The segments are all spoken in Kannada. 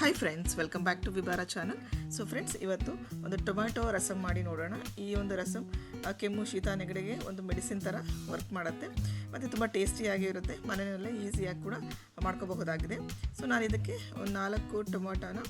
Hi friends, welcome back to ವಿಬಾರ ಚಾನಲ್. ಸೊ ಫ್ರೆಂಡ್ಸ್, ಇವತ್ತು ಒಂದು ಟೊಮ್ಯಾಟೊ ರಸಮ್ ಮಾಡಿ ನೋಡೋಣ. ಈ ಒಂದು ರಸಮ್ ಕೆಮ್ಮು, ಶೀತ, ನೆಗಡಿಗೆ ಒಂದು ಮೆಡಿಸಿನ್ ಥರ ವರ್ಕ್ ಮಾಡುತ್ತೆ ಮತ್ತು ತುಂಬ ಟೇಸ್ಟಿಯಾಗಿ ಇರುತ್ತೆ. ಮನೆಯಲ್ಲೇ ಈಸಿಯಾಗಿ ಕೂಡ ಮಾಡ್ಕೋಬಹುದಾಗಿದೆ. ಸೊ ನಾನು ಇದಕ್ಕೆ ಒಂದು 4 ಟೊಮ್ಯಾಟೋನ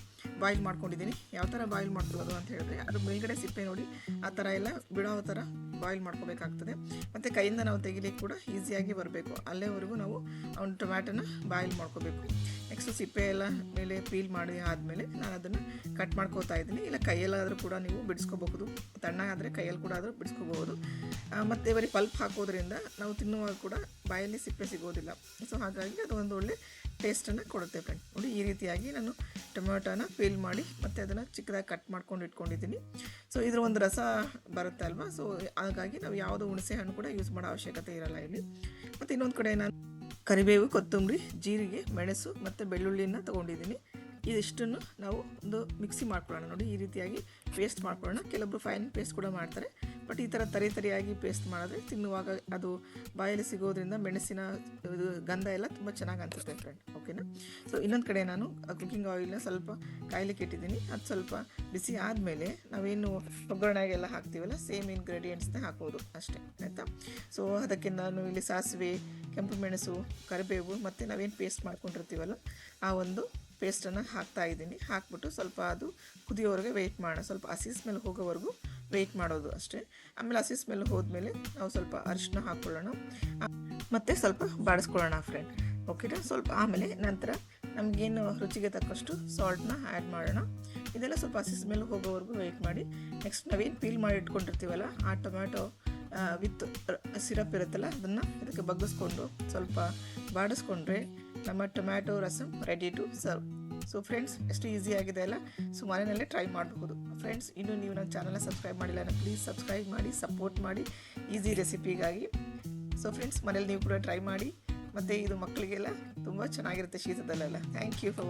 ಬಾಯ್ಲ್ ಮಾಡ್ಕೊಂಡಿದ್ದೀನಿ. ಯಾವ ಥರ ಬಾಯ್ಲ್ ಮಾಡ್ಕೊಳ್ಳೋದು ಅಂತ ಹೇಳಿದ್ರೆ, ಅದ್ರ ಮೇಲ್ಗಡೆ ಸಿಪ್ಪೆ ನೋಡಿ ಆ ಥರ ಎಲ್ಲ ಬಿಡೋ ಥರ ಬಾಯ್ಲ್ ಮಾಡ್ಕೋಬೇಕಾಗ್ತದೆ. ಮತ್ತು ಕೈಯಿಂದ ನಾವು ತೆಗಿಲಿಕ್ಕೆ ಕೂಡ ಈಸಿಯಾಗಿ ಬರಬೇಕು. ಅಲ್ಲೇವರೆಗೂ ನಾವು ಒಂದು ಟೊಮ್ಯಾಟೋನ ಬಾಯ್ಲ್ ಮಾಡ್ಕೋಬೇಕು. ನೆಕ್ಸ್ಟು ಸಿಪ್ಪೆ ಎಲ್ಲ ಮೇಲೆ ಪೀಲ್ ಮಾಡಿ ಆದಮೇಲೆ ನಾನು ಅದನ್ನು ಕಟ್ ಮಾಡ್ಕೋತಾ ಇದ್ದೀನಿ. ಇಲ್ಲ ಕೈಯಲ್ಲಾದರೂ ಕೂಡ ನೀವು ಬಿಡಿಸ್ಕೋಬಹುದು, ತಣ್ಣಗಾದರೆ ಕೈಯಲ್ಲಿ ಕೂಡ ಆದರೂ ಬಿಡಿಸ್ಕೋಬಹುದು. ಮತ್ತು ಬರೀ ಪಲ್ಪ್ ಹಾಕೋದ್ರಿಂದ ನಾವು ತಿನ್ನುವಾಗ ಕೂಡ ಬಾಯಲ್ಲಿ ಸಿಪ್ಪೆ ಸಿಗೋದಿಲ್ಲ. ಸೊ ಹಾಗಾಗಿ ಅದು ಒಂದು ಒಳ್ಳೆ ಟೇಸ್ಟನ್ನು ಕೊಡುತ್ತೆ ಫ್ರೆಂಡ್. ನೋಡಿ, ಈ ರೀತಿಯಾಗಿ ನಾನು ಟೊಮ್ಯಾಟೋನ ಪೀಲ್ ಮಾಡಿ ಮತ್ತು ಅದನ್ನು ಚಿಕ್ಕದಾಗಿ ಕಟ್ ಮಾಡ್ಕೊಂಡು ಇಟ್ಕೊಂಡಿದ್ದೀನಿ. ಸೊ ಇದ್ರ ಒಂದು ರಸ ಬರುತ್ತೆ ಅಲ್ವಾ. ಸೊ ಹಾಗಾಗಿ ನಾವು ಯಾವುದೋ ಹುಣಸೆ ಹಣ್ಣು ಕೂಡ ಯೂಸ್ ಮಾಡೋ ಅವಶ್ಯಕತೆ ಇರಲ್ಲ ಇಲ್ಲಿ. ಮತ್ತು ಇನ್ನೊಂದು ಕಡೆ ನಾನು ಕರಿಬೇವು, ಕೊತ್ತಂಬರಿ, ಜೀರಿಗೆ, ಮೆಣಸು ಮತ್ತು ಬೆಳ್ಳುಳ್ಳಿನ ತೊಗೊಂಡಿದ್ದೀನಿ. ಇದಿಷ್ಟನ್ನು ನಾವು ಒಂದು ಮಿಕ್ಸಿ ಮಾಡ್ಕೊಳ್ಳೋಣ. ನೋಡಿ, ಈ ರೀತಿಯಾಗಿ ಪೇಸ್ಟ್ ಮಾಡ್ಕೊಳ್ಳೋಣ. ಕೆಲವೊಬ್ಬರು ಫೈನ್ ಪೇಸ್ಟ್ ಕೂಡ ಮಾಡ್ತಾರೆ, ಬಟ್ ಈ ಥರ ತರಿಯಾಗಿ ಪೇಸ್ಟ್ ಮಾಡಿದ್ರೆ ತಿನ್ನುವಾಗ ಅದು ಬಾಯಲ್ಲಿ ಸಿಗೋದ್ರಿಂದ ಮೆಣಸಿನ ಗಂಧ ಎಲ್ಲ ತುಂಬ ಚೆನ್ನಾಗಿ ಅನಿಸುತ್ತೆ ಫ್ರೆಂಡ್. ಓಕೆನಾ. ಸೊ ಇನ್ನೊಂದು ಕಡೆ ನಾನು ಕುಕ್ಕಿಂಗ್ ಆಯಿಲ್ನ ಸ್ವಲ್ಪ ಕಾಯ್ಲಿಕ್ಕೆ ಇಟ್ಟಿದ್ದೀನಿ. ಅದು ಸ್ವಲ್ಪ ಬಿಸಿ ಆದಮೇಲೆ ನಾವೇನು ಒಗ್ಗರಣೆಗೆಲ್ಲ ಹಾಕ್ತೀವಲ್ಲ, ಸೇಮ್ ಇಂಗ್ರೀಡಿಯೆಂಟ್ಸ್ನ ಹಾಕೋದು ಅಷ್ಟೇ, ಆಯಿತಾ. ಸೊ ಅದಕ್ಕೆ ನಾನು ಇಲ್ಲಿ ಸಾಸಿವೆ, ಕೆಂಪು ಮೆಣಸು, ಕರಿಬೇವು ಮತ್ತು ನಾವೇನು ಪೇಸ್ಟ್ ಮಾಡ್ಕೊಂಡಿರ್ತೀವಲ್ಲ ಆ ಒಂದು ಪೇಸ್ಟನ್ನು ಹಾಕ್ತಾಯಿದ್ದೀನಿ. ಹಾಕ್ಬಿಟ್ಟು ಸ್ವಲ್ಪ ಅದು ಕುದಿಯೋವರೆಗೆ ವೆಯ್ಟ್ ಮಾಡೋಣ. ಸ್ವಲ್ಪ ಹಸಿ ಸ್ಮೆಲ್ ಹೋಗೋವರೆಗೂ ವೆಯ್ಟ್ ಮಾಡೋದು ಅಷ್ಟೇ. ಆಮೇಲೆ ಹಸಿ ಸ್ಮೆಲ್ ಹೋದ್ಮೇಲೆ ನಾವು ಸ್ವಲ್ಪ ಅರಿಶಿನ ಹಾಕ್ಕೊಳ್ಳೋಣ ಮತ್ತು ಸ್ವಲ್ಪ ಬಾಡಿಸ್ಕೊಳ್ಳೋಣ ಫ್ರೆಂಡ್. ಓಕೆನಾ. ಸ್ವಲ್ಪ ಆಮೇಲೆ ನಂತರ ನಮಗೇನು ರುಚಿಗೆ ತಕ್ಕಷ್ಟು ಸಾಲ್ಟ್ನ ಆ್ಯಡ್ ಮಾಡೋಣ. ಇದೆಲ್ಲ ಸ್ವಲ್ಪ ಹಸಿ ಸ್ಮೆಲ್ ಹೋಗೋವರೆಗೂ ವೆಯ್ಟ್ ಮಾಡಿ. ನೆಕ್ಸ್ಟ್ ನಾವೇನು ಪೀಲ್ ಮಾಡಿ ಇಟ್ಕೊಂಡಿರ್ತೀವಲ್ಲ ಆ ಟೊಮ್ಯಾಟೊ ವಿತ್ ಸಿರಪ್ ಇರುತ್ತಲ್ಲ, ಅದನ್ನು ಇದಕ್ಕೆ ಬಗ್ಗಿಸ್ಕೊಂಡು ಸ್ವಲ್ಪ ಬಾಡಿಸ್ಕೊಂಡ್ರೆ ನಮ್ಮ tomato rasam ready to serve. So friends, ಎಷ್ಟು ಈಸಿ ಆಗಿದೆ ಅಲ್ಲ. ಸೊ ಮನೆಯಲ್ಲೇ ಟ್ರೈ ಮಾಡಬಹುದು ಫ್ರೆಂಡ್ಸ್. ಇನ್ನೂ ನೀವು ನನ್ನ ಚಾನಲ್ನ ಸಬ್ಸ್ಕ್ರೈಬ್ ಮಾಡಿಲ್ಲ ಅಂದರೆ ಪ್ಲೀಸ್ ಸಬ್ಸ್ಕ್ರೈಬ್ ಮಾಡಿ, ಸಪೋರ್ಟ್ ಮಾಡಿ ಈಸಿ ರೆಸಿಪಿಗಾಗಿ. ಸೊ ಫ್ರೆಂಡ್ಸ್, ಮನೇಲಿ ನೀವು ಕೂಡ ಟ್ರೈ ಮಾಡಿ. ಮತ್ತು ಇದು ಮಕ್ಕಳಿಗೆಲ್ಲ ತುಂಬ ಚೆನ್ನಾಗಿರುತ್ತೆ ಶೀತದಲ್ಲೆಲ್ಲ. Thank you for